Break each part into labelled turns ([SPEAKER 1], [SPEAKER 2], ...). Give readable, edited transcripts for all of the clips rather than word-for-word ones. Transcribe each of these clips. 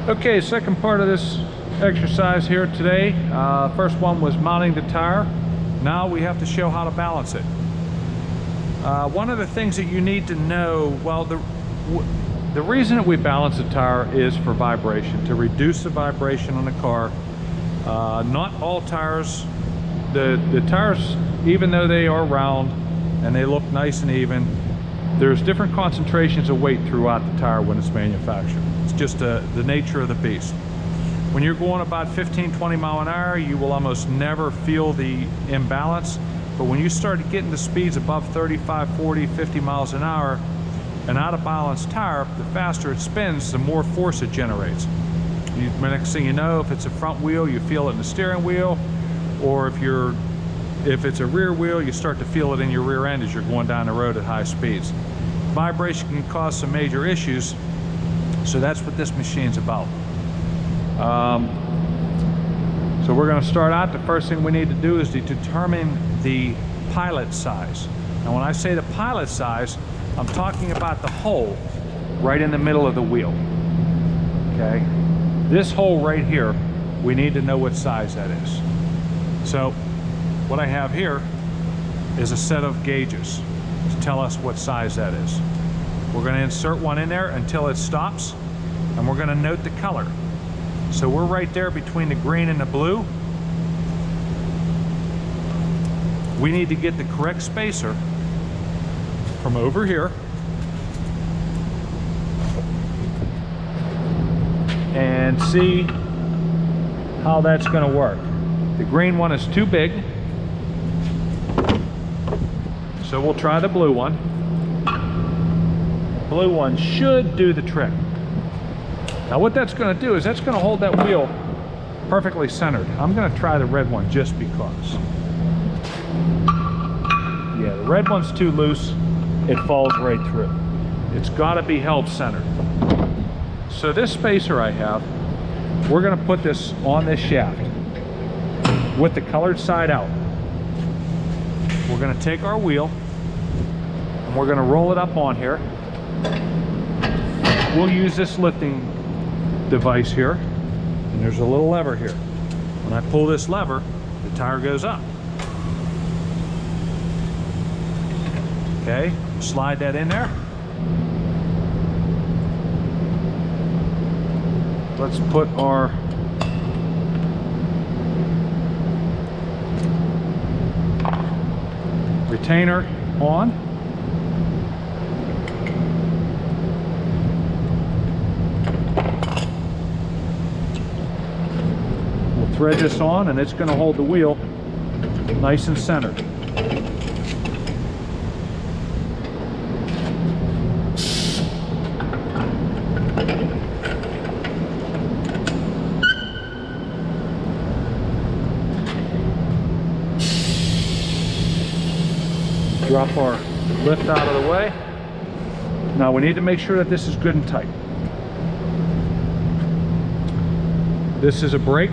[SPEAKER 1] Okay, second part of this exercise here today. First one was mounting the tire. Now we have to show how to balance it. One of the things that you need to know, well, the reason that we balance the tire is for vibration, to reduce the vibration on the car. Not all tires, the tires, even though they are round and they look nice and even, there's different concentrations of weight throughout the tire when it's manufactured. It's just the nature of the beast. When you're going about 15-20 mile an hour, you will almost never feel the imbalance. But when you start getting the speeds above 35, 40, 50 miles an hour, an out of balance tire, the faster it spins, the more force it generates. The next thing you know, if it's a front wheel, you feel it in the steering wheel, or if it's a rear wheel, you start to feel it in your rear end as you're going down the road at high speeds. Vibration can cause some major issues, so that's what this machine's about. So we're going to start out. The first thing we need to do is to determine the pilot size. Now when I say the pilot size, I'm talking about the hole right in the middle of the wheel. Okay, this hole right here, we need to know what size that is. So what I have here is a set of gauges to tell us what size that is. We're going to insert one in there until it stops, and we're going to note the color. So we're right there between the green and the blue. We need to get the correct spacer from over here and see how that's going to work. The green one is too big, so we'll try the blue one. The blue one should do the trick. Now what that's going to do is that's going to hold that wheel perfectly centered. I'm going to try the red one just because. Yeah, the red one's too loose. It falls right through. It's got to be held centered. So this spacer I have, we're going to put this on this shaft with the colored side out. We're going to take our wheel and we're going to roll it up on here. We'll use this lifting device here, and there's a little lever here. When I pull this lever, the tire goes up. Okay, slide that in there. Let's put our retainer on. We'll thread this on, and it's going to hold the wheel nice and centered. Drop our lift out of the way. Now we need to make sure that this is good and tight. This is a brake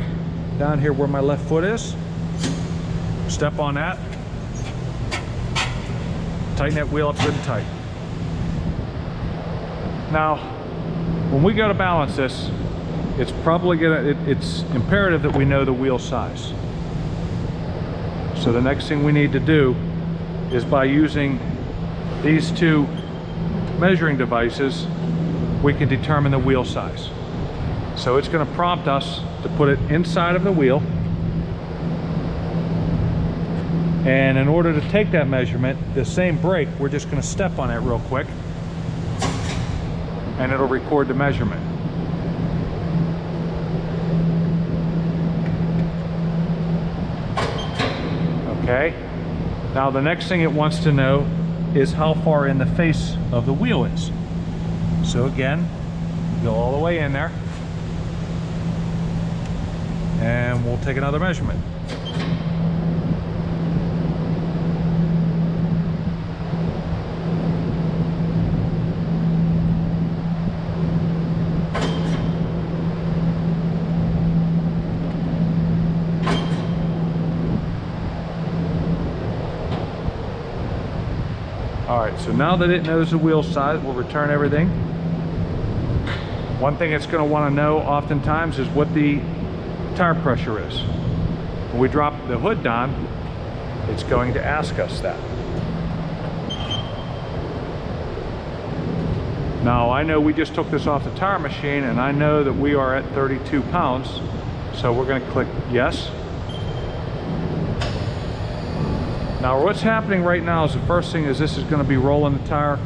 [SPEAKER 1] down here where my left foot is. Step on that. Tighten that wheel up good and tight. Now, when we go to balance this, it's imperative that we know the wheel size. So the next thing we need to do is, by using these two measuring devices, we can determine the wheel size. So it's going to prompt us to put it inside of the wheel, and in order to take that measurement, the same brake, we're just going to step on it real quick and it'll record the measurement. Okay, now the next thing it wants to know is how far in the face of the wheel is. So again, go all the way in there and we'll take another measurement. All right, so now that it knows the wheel size, we'll return everything One thing it's going to want to know oftentimes is what the tire pressure is. When we drop the hood down, it's going to ask us that. Now I know we just took this off the tire machine and I know that we are at 32 pounds. So we're going to click yes. Now what's happening right now is the first thing is this is going to be rolling the tire,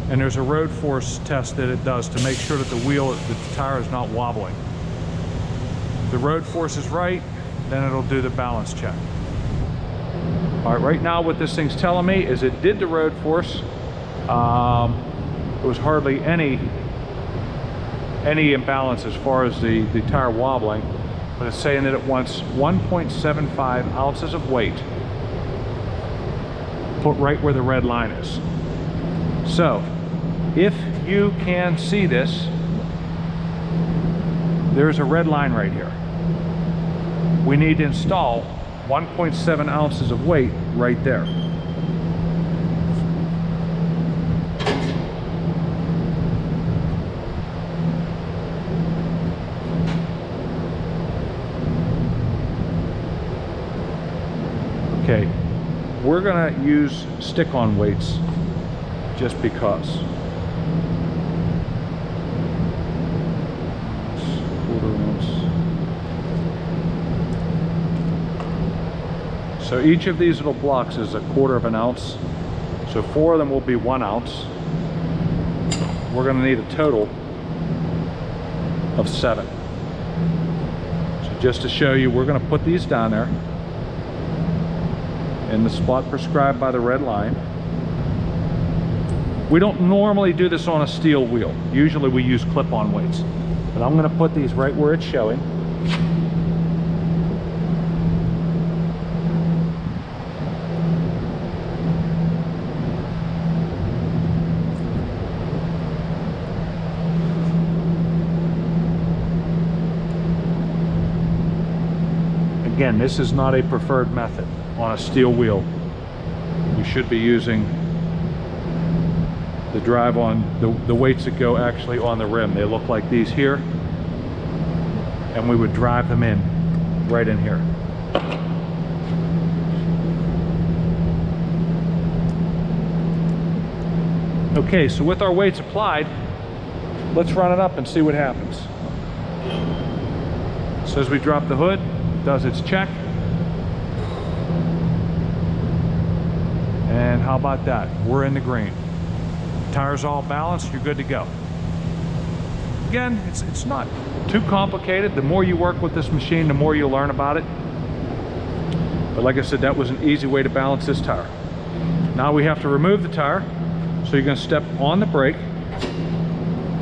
[SPEAKER 1] and there's a road force test that it does to make sure that the tire is not wobbling. If the road force is right, then it'll do the balance check. All right, right now what this thing's telling me is it did the road force. There was hardly any imbalance as far as the tire wobbling, but it's saying that it wants 1.75 ounces of weight put right where the red line is. So if you can see this, there's a red line right here. We need to install 1.7 ounces of weight right there. Okay, we're gonna use stick-on weights just because. So each of these little blocks is 1/4 of an ounce. So 4 of them will be 1 ounce. We're gonna need a total of 7. So just to show you, we're gonna put these down there in the spot prescribed by the red line. We don't normally do this on a steel wheel. Usually we use clip-on weights. But I'm going to put these right where it's showing. Again, this is not a preferred method on a steel wheel. You should be using the drive on the weights that go actually on the rim. They look like these here, and we would drive them in right in here. Okay, so with our weights applied, let's run it up and see what happens. So as we drop the hood, it does its check. And how about that? We're in the green. Tire's all balanced, you're good to go. Again, it's not too complicated. The more you work with this machine, the more you'll learn about it. But like I said, that was an easy way to balance this tire. Now we have to remove the tire. So you're going to step on the brake,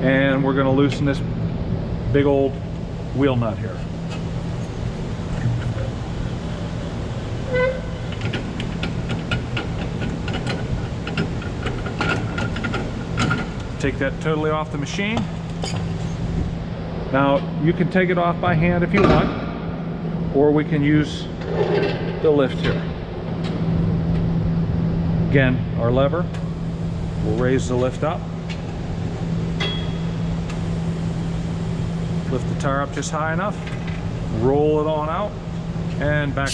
[SPEAKER 1] and we're going to loosen this big old wheel nut here. Take that totally off the machine. Now you can take it off by hand if you want, or we can use the lift here. Again, our lever will raise the lift up. Lift the tire up just high enough, roll it on out, and back